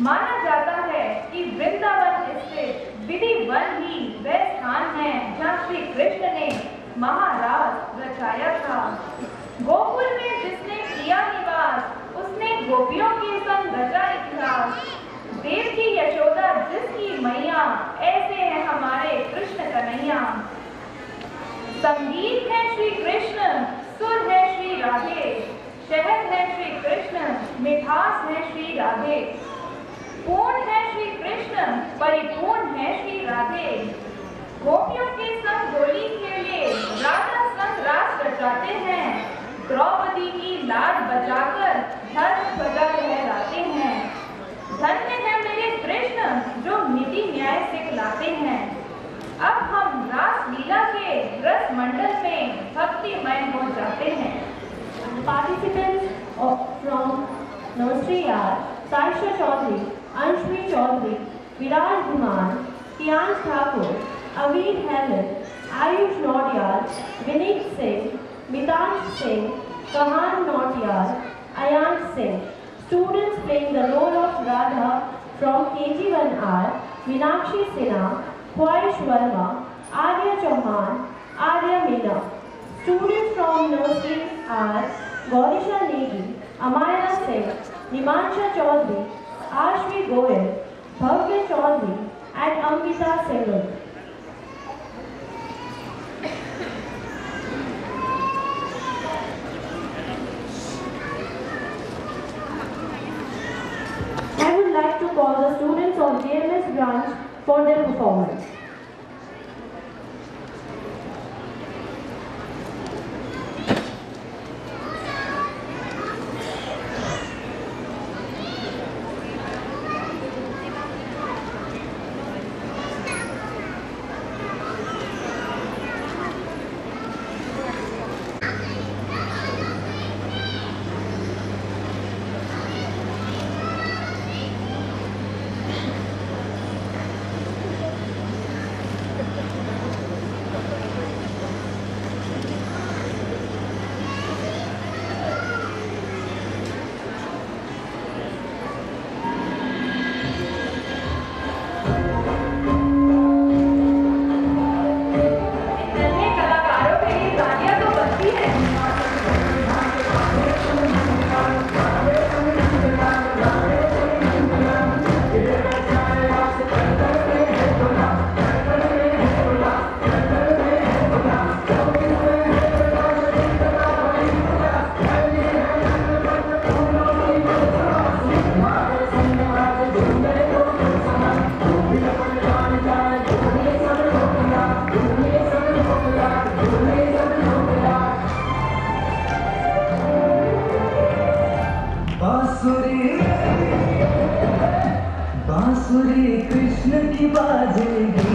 माना जाता है कि वृंदावन स्थित विधि वन ही वह स्थान है जहाँ श्री कृष्ण ने महारास रचाया था। गोकुल में जिसने किया निवास उसने गोपियों के संग रचा इतिहास। देव की यशोदा जिसकी मैया ऐसे है हमारे कृष्ण कन्हैया। संगीत है श्री कृष्ण, सुर है श्री राधे, शहद है श्री कृष्ण, मिठास है श्री राधे। पूर्ण है श्री कृष्ण, परिपूर्ण है श्री राधे। गोपियों के संग होली खेले, राधा संग रास रचाते हैं। द्रौपदी की लाड बजाकर धर्म ध्वजा लहराते हैं। धन्य है मेरे कृष्ण जो नीति न्याय सिखलाते हैं। अब हम रास लीला के रस मंडल में भक्तिमय हो जाते हैं। Participants from nursery are Saisha Chaudhary, Anshmi Chaudhary, Viraj Dhiman, Kiyansh Thakur, Aveer Helan, Ayush Nautiyal, Vineet Singh, Mitansh Singh, Kahan Nautiyal, Ayan Singh. Students playing the role of Radha from KG1 are Meenakshi Sinha, Khwaish Verma, Arya Chauhan, Arya Meena. Students from nursery are Gaurisha Negi, Amaya Singh, Nimansha Chaudhary, Ashvi Goyal, Bhavya Chaudhary and Amrita Sehgal. I would like to call the students of JMS branch for their performance. बांसुरी कृष्ण की बाजेगी,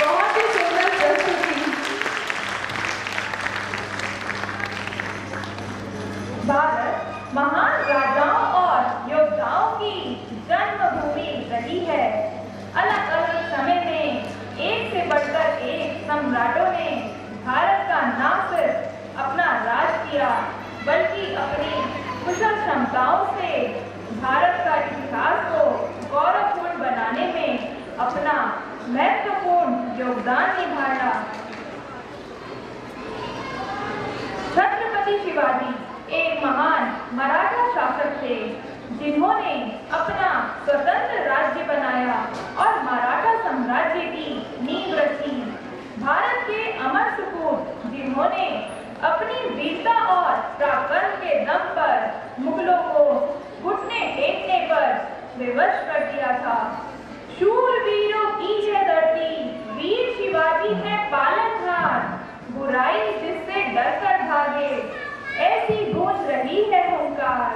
बहुत ही सुंदर प्रस्तुति। भारत महान राजाओं और योद्धाओं की जन्मभूमि रही है। अलग अलग समय में एक से बढ़कर एक सम्राटों ने भारत का न सिर्फ अपना राज किया, बल्कि अपनी कुशल क्षमताओं से भारत का इतिहास को गौरवपूर्ण बनाने में अपना महत्वपूर्ण योगदान निभाया। छत्रपति शिवाजी एक महान मराठा शासक थे, जिन्होंने अपना स्वतंत्र राज्य बनाया और मराठा साम्राज्य की नींव रखी। भारत के अमर सपूत, जिन्होंने अपनी वीरता और पराक्रम के दम पर मुगलों को घुटने टेकने पर विवश कर दिया था। शूरवीरों की है धरती, वीर शिवाजी है पालनहार, बुराई जिससे डर कर भागे, ऐसी गूंज रही है हुंकार।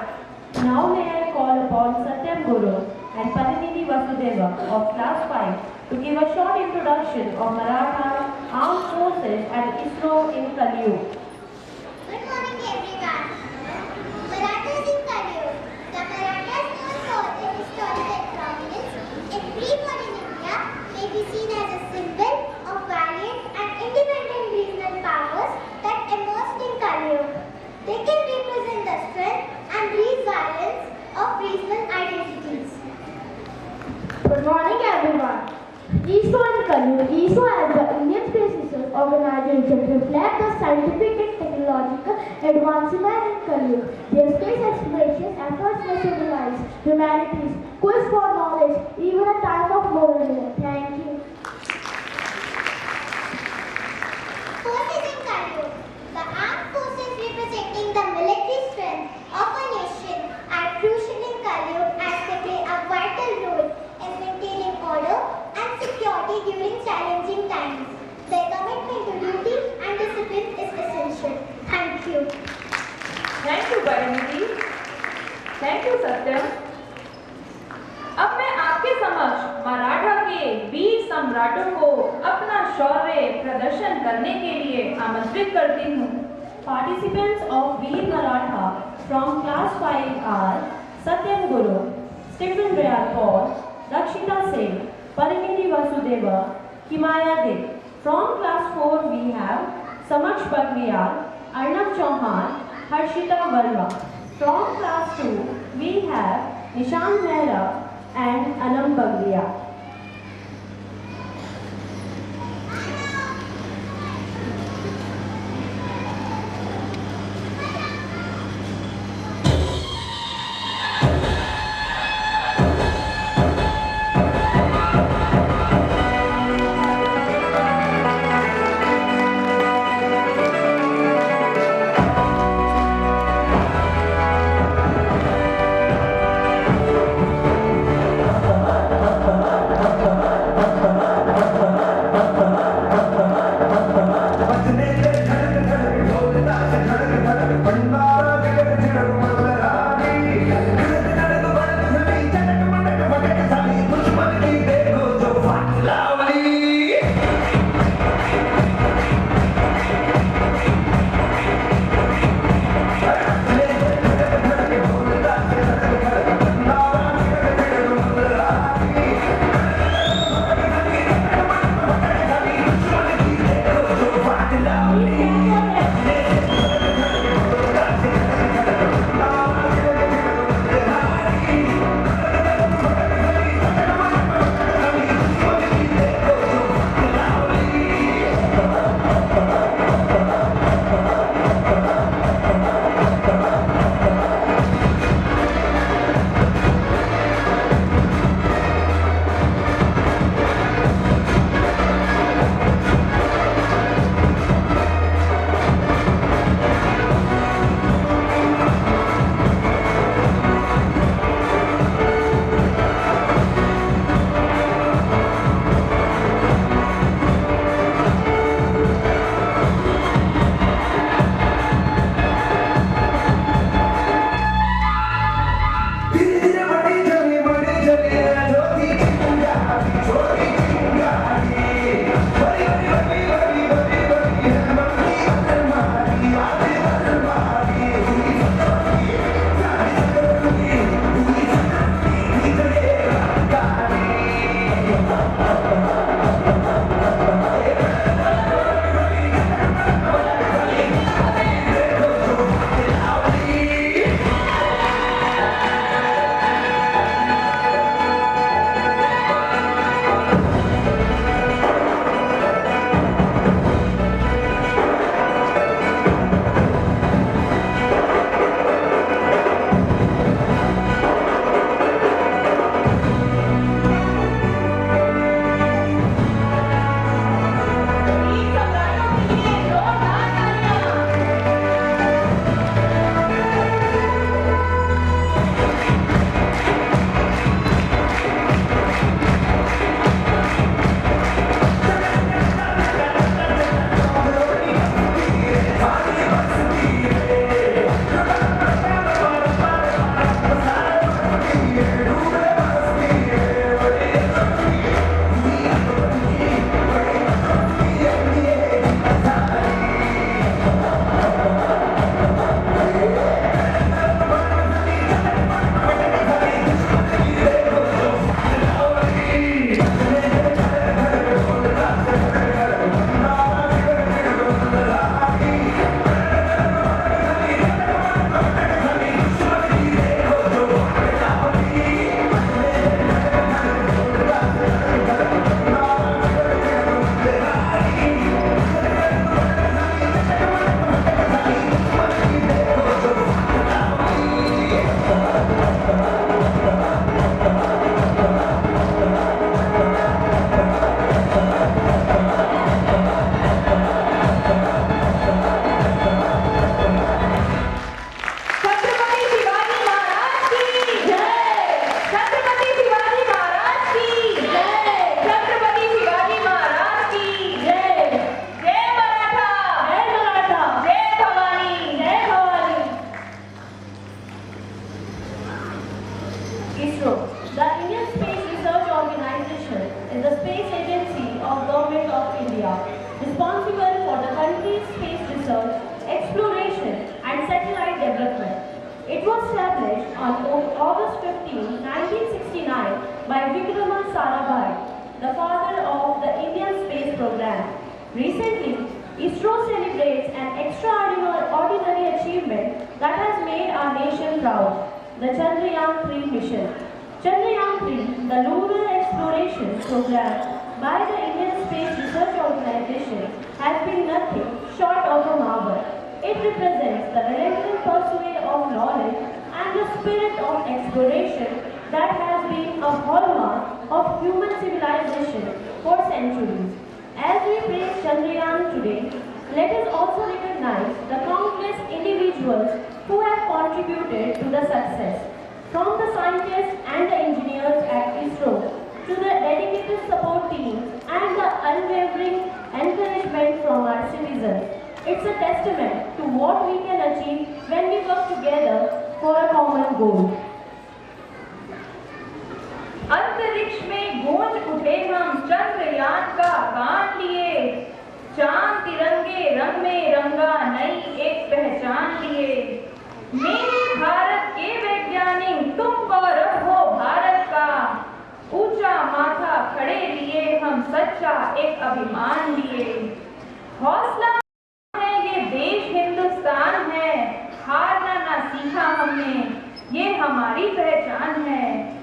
Now may I call upon Satyam Guru and Parinidhi Vasudeva of class 5 to give a short introduction of Maratha Armed Forces and ISRO in Kaliyug. Good morning everyone. Marathas in Kaliyug. The Marathas known for their historical prominence in pre-modern India may be seen as a symbol of valiant and independent regional powers that emerged in Kaliyug. They can represent the strength and resilience of regional identities. Good morning everyone. ISRO in Kaliyug. ISRO as the Indian Space Research Organization reflects the scientific and technological advancement in Kaliyug. Their space exploration efforts may symbolize humanity's quest for knowledge, even a time of modern. Thank you. Forces in Kaliyug. The armed forces representing the military strength of a nation are crucial in Kaliyug as they play a vital role in maintaining order and security during challenging times. Their commitment to duty and discipline is essential. Thank you. Thank you Parineeti, thank you Satyam. अब मैं आपके समक्ष मराठा के वीर सम्राटों को अपना शौर्य प्रदर्शन करने के लिए आमंत्रित करती हूँ। Participants of Veer Maratha from class 5 are Satyam Guru, Stephen Rayal Paul, Rakshita Singh, Parinidhi Vasudeva, Kimaya Deb. From class 4 we have Samaksh Bagriyal, Arnab Chauhan, Harshita Verma. From class 2 we have Nishant Mehra and Anam Bagriyal. India, responsible for the country's space research, exploration and satellite development. It was established on August 15, 1969 by Vikrama Sarabhai, the father of the Indian space program. Recently, ISRO celebrates an extraordinary achievement that has made our nation proud, the Chandrayaan-3 mission. Chandrayaan-3, the lunar exploration program by the Indian Space Research Organization, has been nothing short of a marvel. It represents the relentless pursuit of knowledge and the spirit of exploration that has been a hallmark of human civilization for centuries. As we praise Chandrayaan today, let us also recognize the countless individuals who have contributed to the success, from the scientists and the engineers at ISRO to the dedicated support teams and the unwavering encouragement from our citizens. It's a testament to what we can achieve when we work together for a common goal. अंतरिक्ष में गूंज उठे हम चंद्रयान का गान लिए, चांद तिरंगे रंग में रंगा नई एक पहचान लिए। मेरे भारत के वैज्ञानिक तुम गौरव हो भारत का, ऊंचा माथा खड़े लिए हम सच्चा एक अभिमान लिए। हौसला है ये देश हिंदुस्तान है, हारना ना सीखा हमने, ये हमारी पहचान है।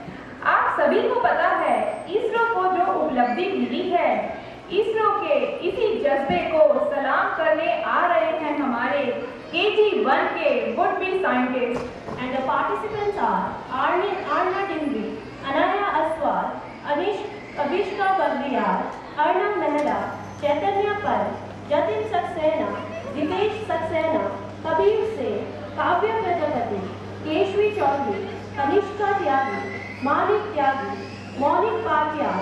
आप सभी को पता है इसरो को जो उपलब्धि मिली है, इसरो के इसी जज्बे को सलाम करने आ रहे हैं हमारे KG1 के would be scientists. And the participants are Arna Dingri, Anaya Aswar, Avishka Bagriyar, Arnab Mehra, Chaitanya Pal, Jatin Saxena, Dipesh Saxena, Kabir Singh, Kavya Prajapati, Keshwi Chaudhary, Kanishka Tyagi, Malik Tyagi, Maulik Patyal,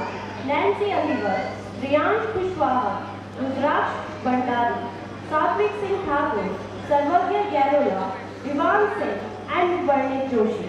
Nancy Alivar, Riyansh Kushwaha, Rudraksh Bhandari, Satvik Singh Thakur, Sarvagya Gyarola, Vivan Singh and Varnit Joshi.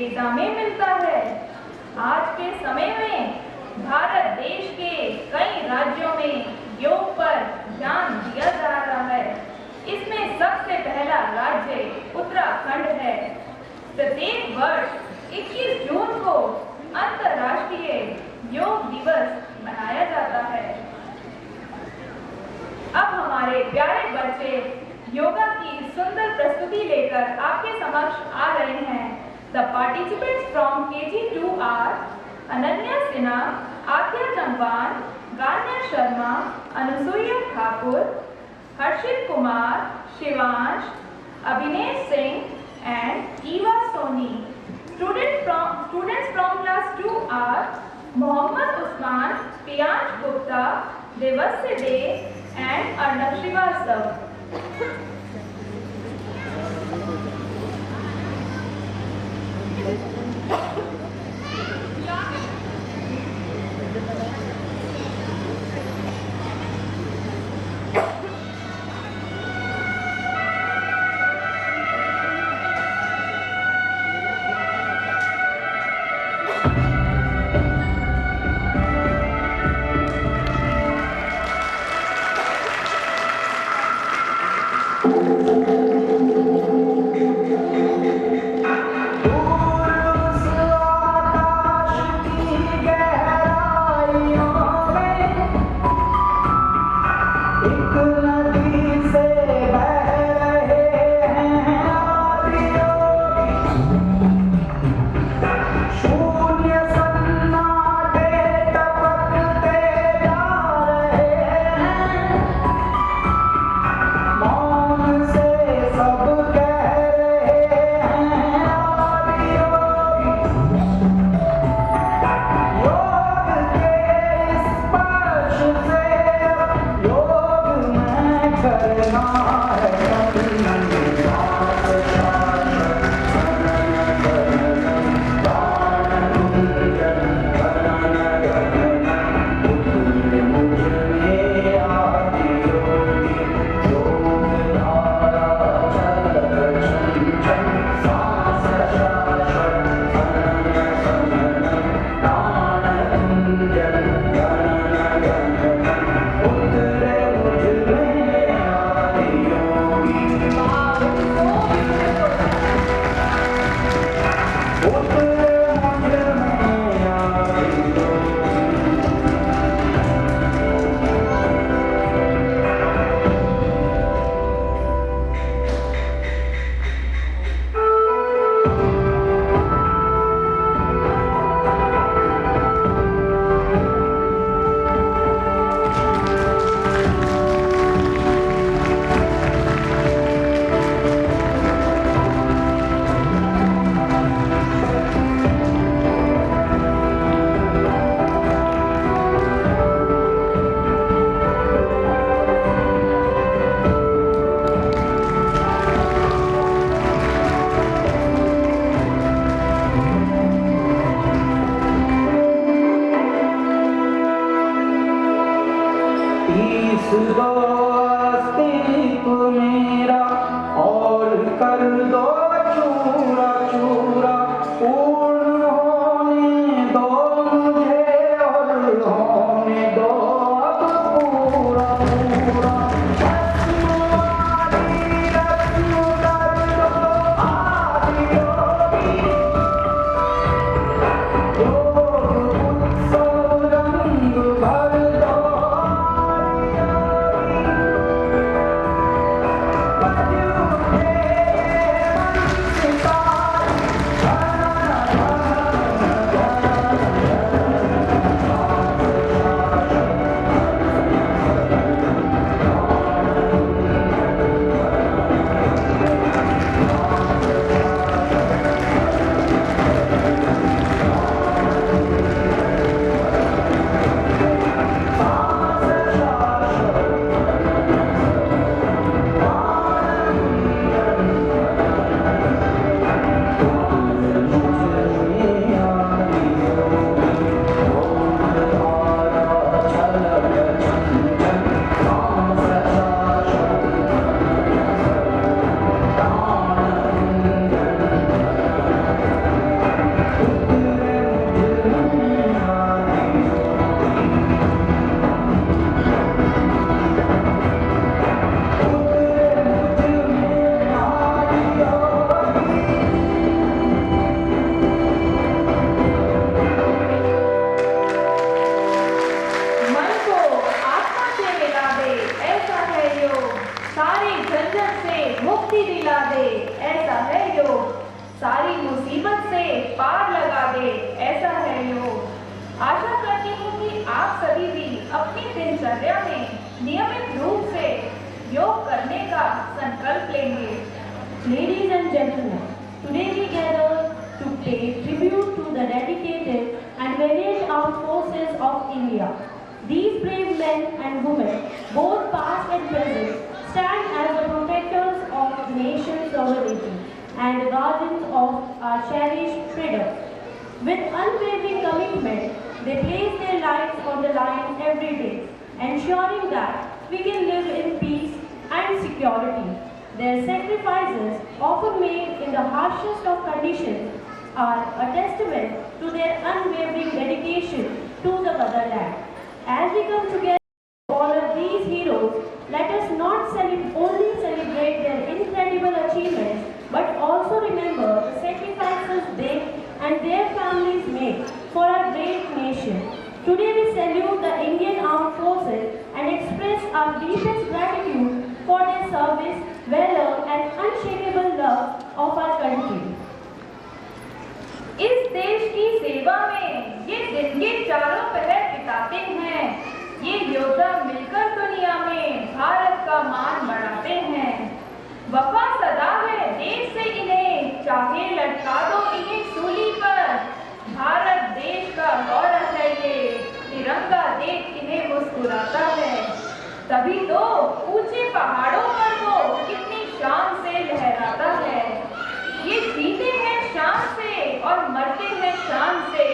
Visa में मिलता है। आज के समय में भारत देश के कई राज्यों में योग पर ध्यान दिया जा रहा है। इसमें सबसे पहला राज्य उत्तराखंड है। प्रत्येक वर्ष 21 जून को अंतर्राष्ट्रीय योग दिवस मनाया जाता है। अब हमारे प्यारे बच्चे योगा की सुंदर प्रस्तुति लेकर आपके समक्ष आ रहे हैं। The participants from KG2 are Ananya Sinha, Adya चंपान, गान्या Sharma, Anusuiya Thakur, Harshit Kumar, Shivansh, Abhinesh Singh and Eva Soni. Students from class 2 are Mohammad Usman, Priyansh Gupta, Devasya De and Arnab Srivastav. दिला दे, ऐसा है योग। सारी मुसीबत से पार लगा दे, ऐसा है योग। आशा करती हूँ कि आप सभी भी अपनी दिनचर्या में नियमित रूप से योग करने का संकल्प लेंगे। Ladies and gentlemen, today we gather to pay tribute to the dedicated and valiant armed forces of India. These brave men and women, both past and present, stand as the protectors of the nation's sovereignty and the guardians of our cherished freedom. With unwavering commitment, they place their lives on the line every day, ensuring that we can live in peace and security. Their sacrifices, often made in the harshest of conditions, are a testament to their unwavering dedication to the motherland. As we come together to honor these heroes, let us not only celebrate their incredible achievements, but also remember the sacrifices they and their families made for our great nation. Today we salute the Indian Armed Forces and express our deepest gratitude for their service, valor and unshakable love of our country. इस देश की सेवा में ये दिन के चारों पहर बिताते हैं। ये योद्धा मिलकर दुनिया में भारत का मान बढ़ाते हैं। वफा सदा है देश से इन्हें, चाहे लटका दो इन्हें सूली पर। भारत देश का गौरव है ये, तिरंगा देख इन्हें मुस्कुराता है। तभी तो ऊंचे पहाड़ों पर वो कितनी शान से लहराता है। ये जीते हैं शान से और मरते हैं शान से,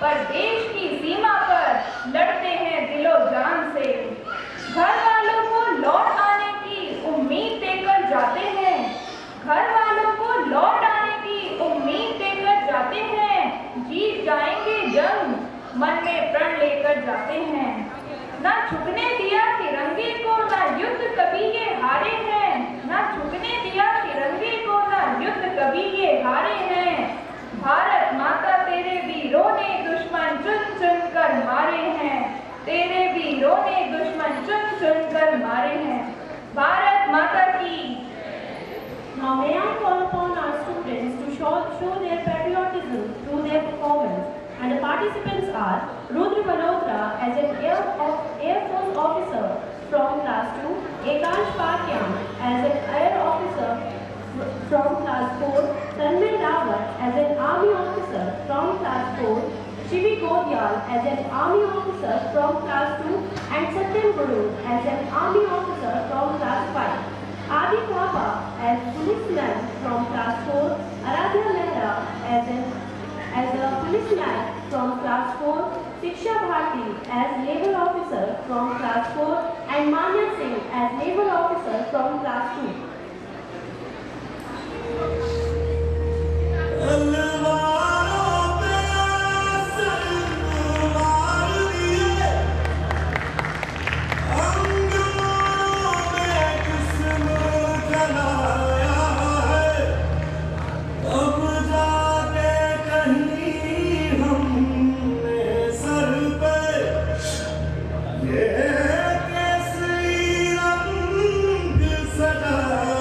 पर देश की सीमा पर लड़ते हैं दिलो जान से। घर वालों को लौट आने की उम्मीद देकर जाते हैं, घर वालों को लौट आने की उम्मीद देकर जाते हैं। जीत जाएंगे जंग, मन में प्रण लेकर जाते हैं। ना झुकने दिया तिरंगे को, ना युद्ध कभी ये हारे हैं। ना झुकने दिया तिरंगे को, ना युद्ध कभी ये हारे हैं। भारत माता तेरे वीरों ने दुश्मन चुन चुन कर मारे हैं। तेरे वीरों ने दुश्मन चुन चुन कर मारे हैं। भारत माता की। Now may I call upon our students to show their patriotism through their performance. And the participants are Rudra Malhotra as an Air Force officer from class 2, Ekansh Patyan as an Air officer from class 4, Tanmay Rawat as an Army officer from class 4, Shivi Godiyal as an Army officer from class 2 and Satyam Guru as an Army officer from class 5. Adi Thapa as policeman from class 4, Aradhya Mehra as a policeman from class 4, Shiksha Bharti as naval officer from class 4 and Manya Singh as naval officer from class 2. ये केसरी रंग सजा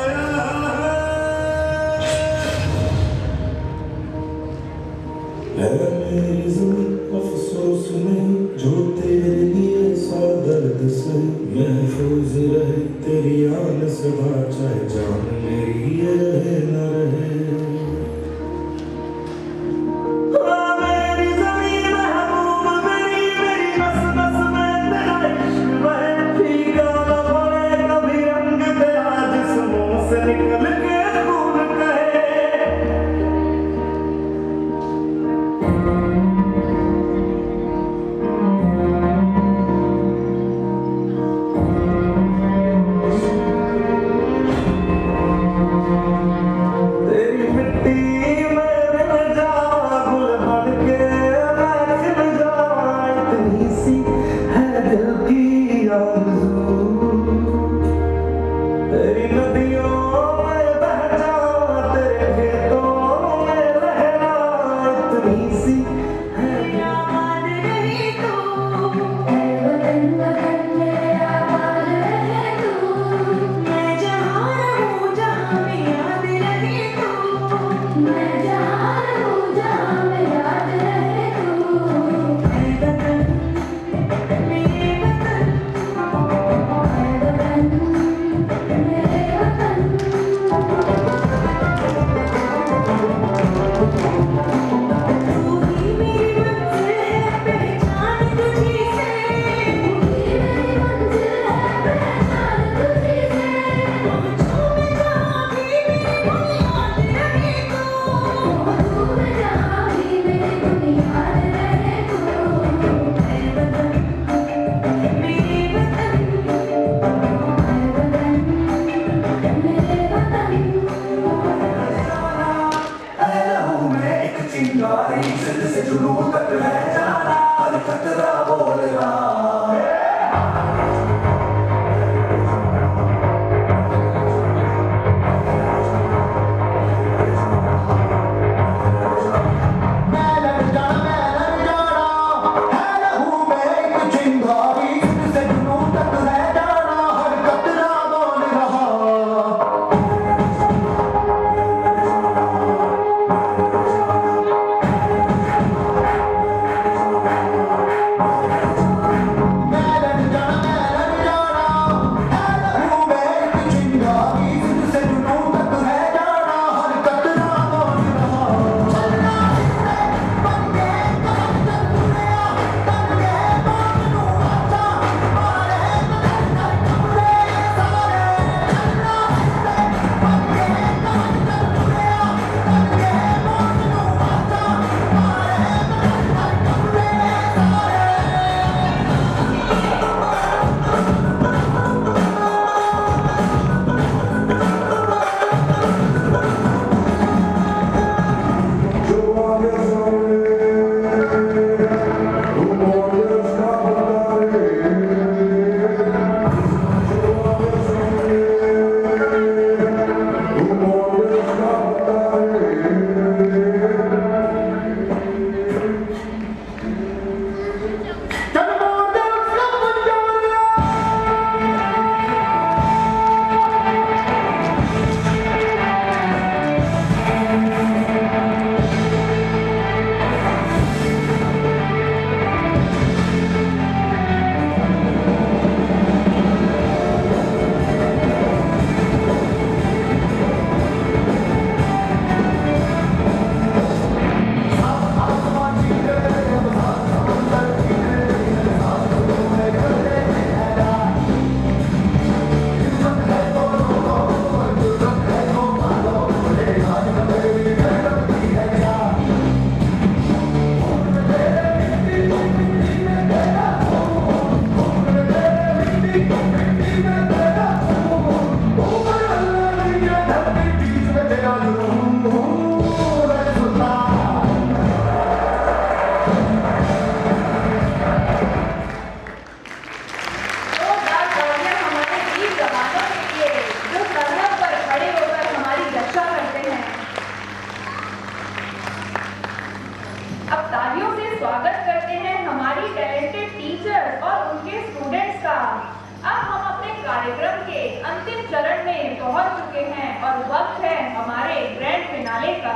वक्त है हमारे grand finale का।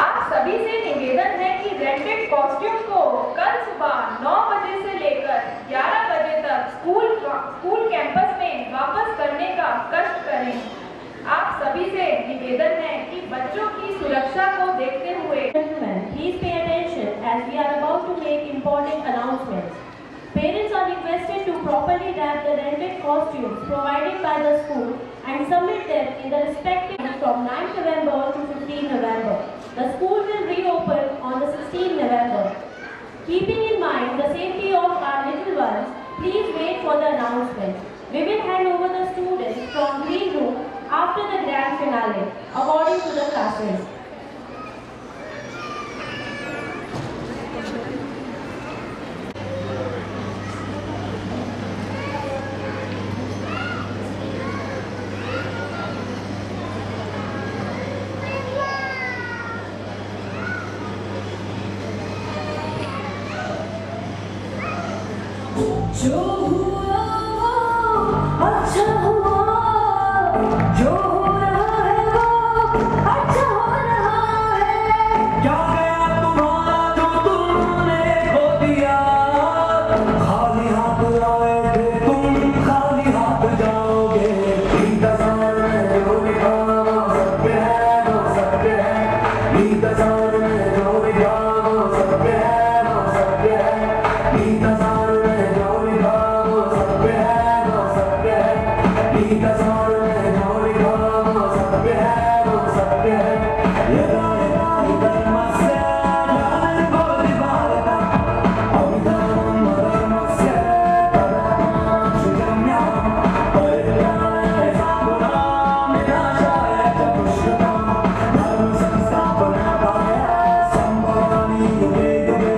आप सभी से निवेदन है कि रेंटेड कॉस्ट्यूम को कल सुबह 9 बजे से लेकर 11 बजे तक स्कूल कैंपस में वापस करने का कष्ट करें। आप सभी से निवेदन है कि बच्चों की सुरक्षा को देखते हुए Gentlemen, please pay attention as we are about to make important announcements. Parents are requested to properly wrap the rented costumes provided by the school and submit them in the respective from 9th November to 15th November. The school will reopen on the 16th November. Keeping in mind the safety of our little ones, please wait for the announcement. We will hand over the students from green room after the grand finale, according to the classes. जो हुआ वो अच्छा हुआ, जो हो रहा है वो अच्छा हो रहा है। क्या गया तुम्हारा जो तुमने खो दिया, खाली हाथ आए थे तुम खाली हाथ जाओगे। इंतजार में जो लिखा वो सत्य है, वो सत्य है। इंतजार में जो लिखा वो सत्य है, वो सत्य है। इंतजार में जो लिखा वो सत्य है, वो सत्य है। इंतजार में जो लिखा वो सत्य है, वो सत्य है। यदा यदा हि धर्मस्य ग्लानिर्भवति भारत, अभिधानम् अधर्मस्य तदात्मानुगम्यः। परित्राणाय साधूनां विनाशाय च दुष्कृतां, धर्म संस्थापनाय सम्भवामि युगे युगे।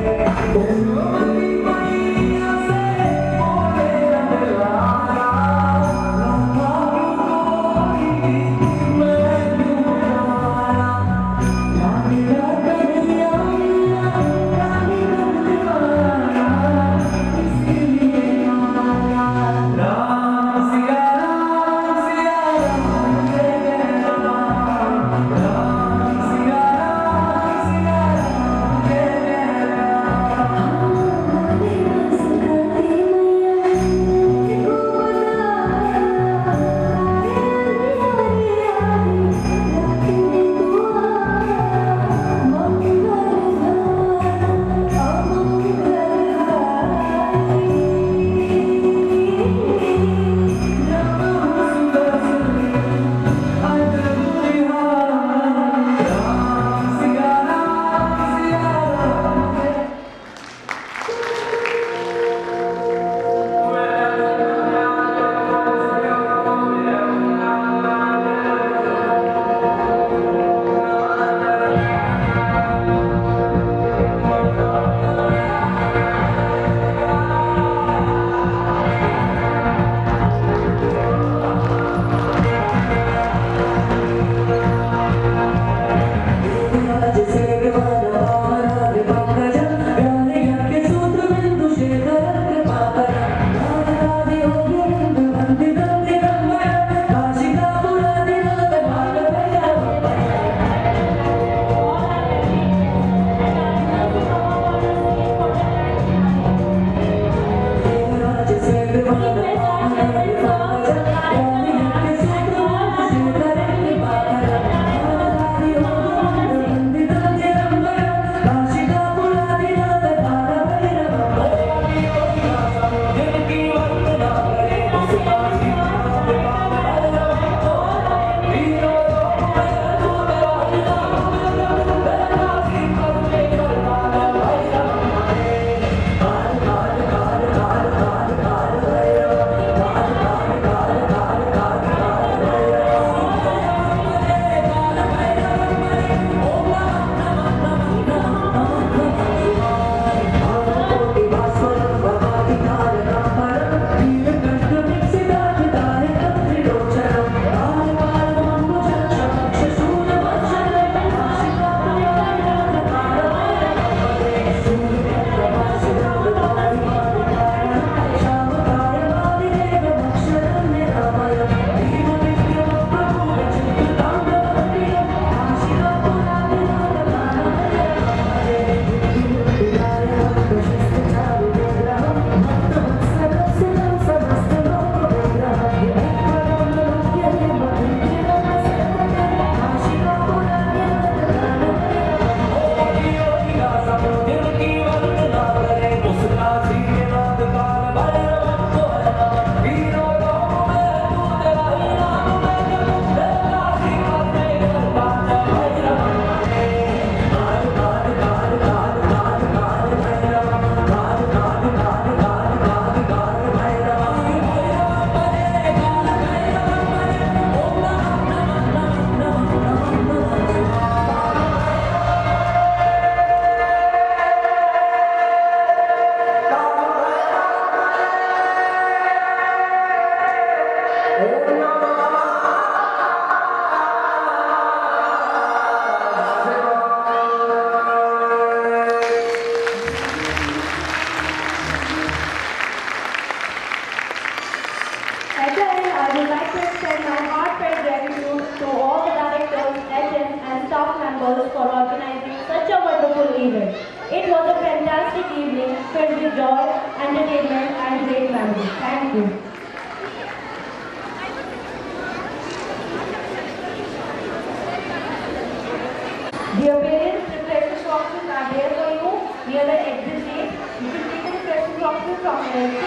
Campus for organizing such a wonderful event. It was a fantastic evening filled with joy, entertainment and great memories. Thank you. Dear parents, refreshment boxes are there for you near the exit gate. You can take the refreshment boxes from here.